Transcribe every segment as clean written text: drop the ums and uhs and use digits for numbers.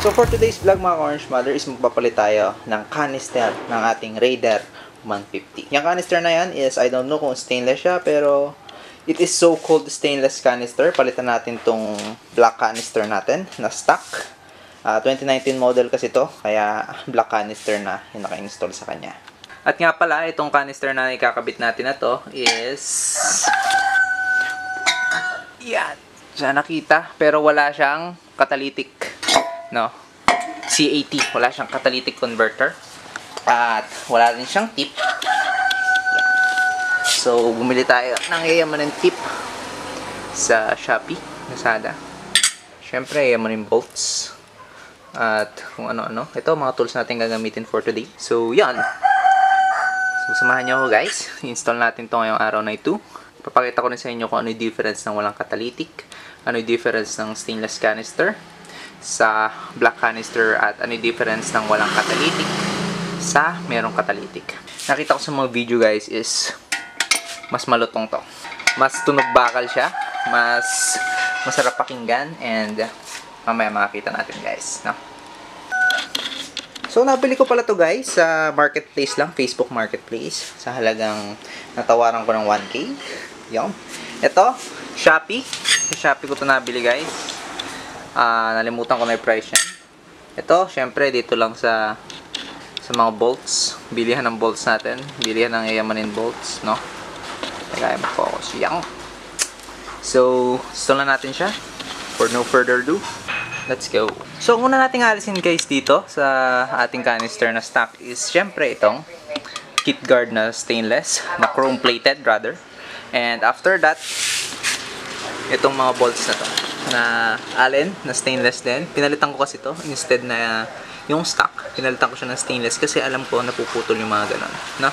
So for today's vlog mga Orange Mother is magpapalit tayo ng canister ng ating Raider 150. Yung canister na yan is, I don't know kung stainless siya, pero it is so-called stainless canister. Palitan natin tong black canister natin na stock. 2019 model kasi to, kaya black canister na yung naka-install sa kanya. At nga pala, itong canister na ikakabit natin na to is yan. Siya nakita, pero wala siyang catalytic, no? CAT, wala siyang catalytic converter. At wala rin siyang tip. So, bumili tayo ng yayamanin tip sa Shopee, Lazada. Siyempre, yayamanin bolts. At kung ano-ano. Ito, mga tools natin gagamitin for today. So, yan. So, samahan nyo ako guys. I-install natin ito ngayong araw na ito. Papakita ko rin sa inyo kung ano yung difference ng walang catalytic. Ano yung difference ng stainless canister sa black canister. At ano yung difference ng walang catalytic sa merong catalytic. Nakita ko sa mga video guys is mas malutong to. Mas tunog bakal siya. Mas masarap pakinggan. And mamaya makakita natin guys. No? So nabili ko pala to guys sa marketplace lang. Facebook marketplace. Sa halagang natawaran ko ng 1K. Yan. Ito, Shopee. Sa Shopee ko to nabili guys. Nalimutan ko na yung price yan. Ito, syempre dito lang sa mga bolts, bilihan ng bolts natin, bilihan ng yayamanin bolts, no? Kaya mag-focus. Yang. So, install na natin siya. For no further ado, let's go. So, una nating alisin guys dito sa ating canister na stock is syempre itong kit guard na stainless, na chrome plated rather. And after that, itong mga bolts na to, na Allen, na stainless din. Pinalitan ko kasi to instead na yung stock, pinalitan ko siya ng stainless kasi alam ko napuputol yung mga ganon, no?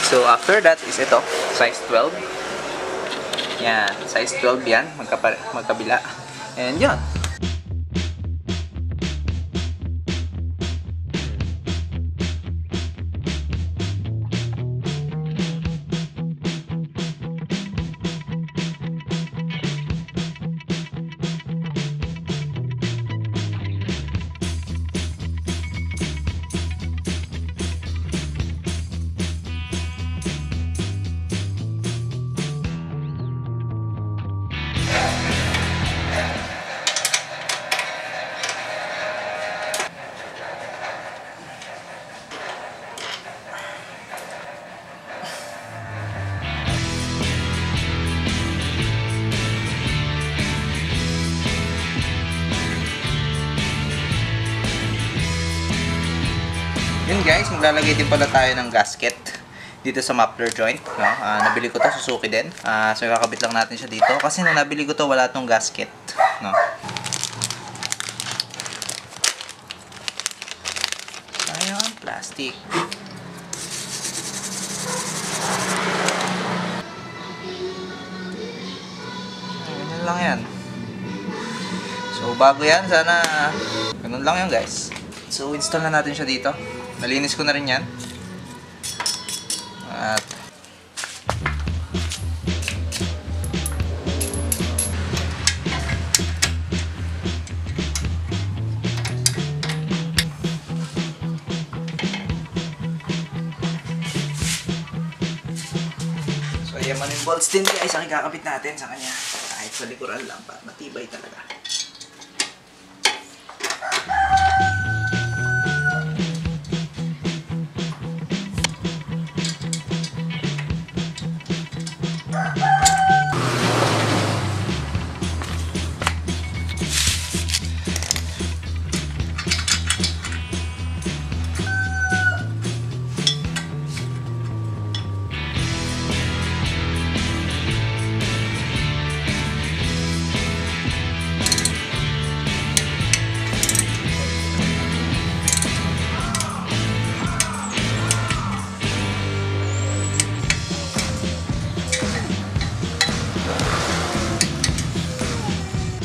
So after that is ito, size 12. Yan, size 12 yan, magkabila. And yan. Yun guys, maglalagay din pala tayo ng gasket dito sa muffler joint, no? Nabili ko to, Suzuki din. So kakabit lang natin siya dito kasi nung nabili ko to wala tong gasket, no? Sayang, plastic. Ganun lang yan. So bago yan, sana ganun lang yan guys. So install na natin siya dito. Nalinis ko na rin yan. At so yamanin bolts din guys ang ikakabit natin sa kanya. Kahit sa likuran lang, matibay talaga.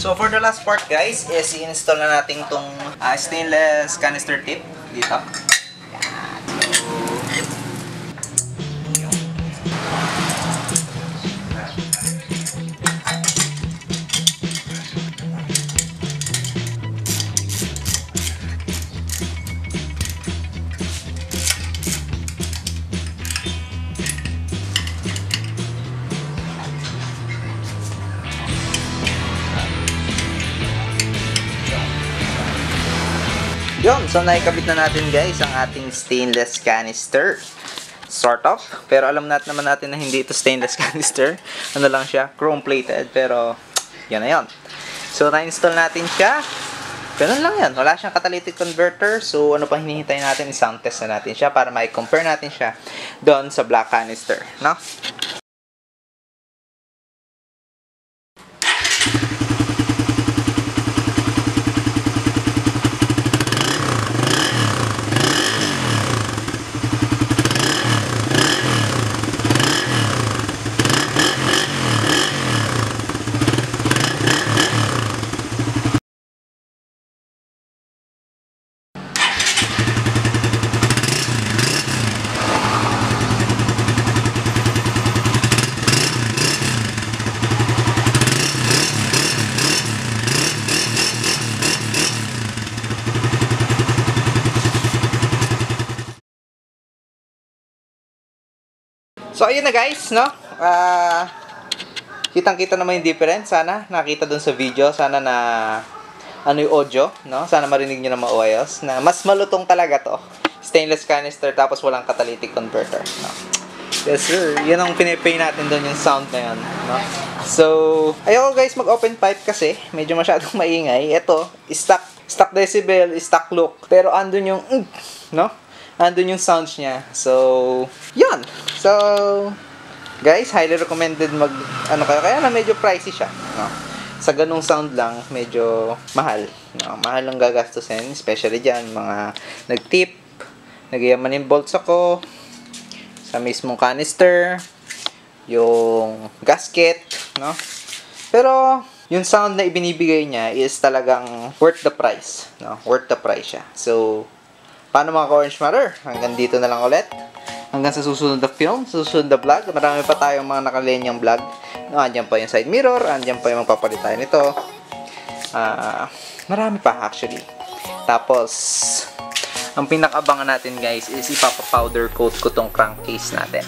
So for the last part guys is i-install na natin tong stainless canister tip dito. Yun, so naikabit na natin guys ang ating stainless canister. Sort of. Pero alam naman natin na hindi ito stainless canister. Ano lang siya, chrome plated. Pero, yan na yun. So, na-install natin siya. Ganun lang yan. Wala siyang catalytic converter. So, ano pa hinihintay natin? I-sound test na natin siya para ma-compare natin siya doon sa black canister. No? So, ayun na guys, no? Kitang-kita naman yung difference. Sana nakita dun sa video. Sana na ano yung audio, no? Sana marinig nyo na maayos. Na mas malutong talaga to. Stainless canister tapos walang catalytic converter, no? Yes sir, yan ang pinipay natin dun yung sound na yun, no? So, ayoko guys mag-open pipe kasi medyo masyadong maingay. Ito, stock decibel, stock look. Pero andun yung, no? Andun yung sounds niya. So, yun. So, guys, highly recommended ano kayo. Kaya na medyo pricey siya. No? Sa ganung sound lang, medyo mahal. No? Mahal ang gagastusin. Especially dyan, mga nag-tip. Nagyaman yung bolts ako. Sa mismong canister. Yung gasket. No? Pero, yung sound na ibinibigay niya is talagang worth the price. No? Worth the price siya. So, paano mga ka-Orange Matter? Hanggang dito na lang ulit. Hanggang sa susunod na film, susunod na vlog. Marami pa tayong mga nakalinyang vlog. No, andyan pa yung side mirror, andyan pa yung magpapalit tayo nito. Marami pa actually. Tapos, ang pinakabangan natin guys is ipapa-powder coat ko tong crankcase natin.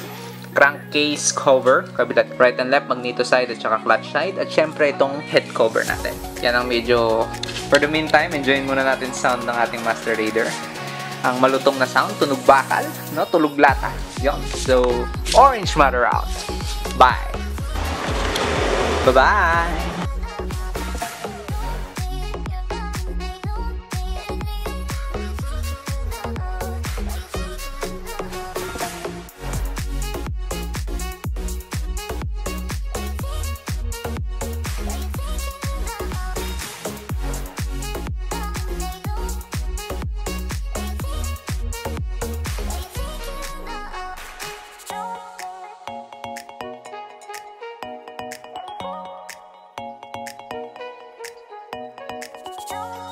Crankcase cover, kabilat right and left, magneto side at saka clutch side. At syempre itong head cover natin. Yan ang medyo, for the meantime, enjoyin muna natin sound ng ating Master Raider. Ang malutong na sound, tunog bakal, no? Tulog lata. Yon. So, Orange Matter out. Bye. Bye-bye. Don't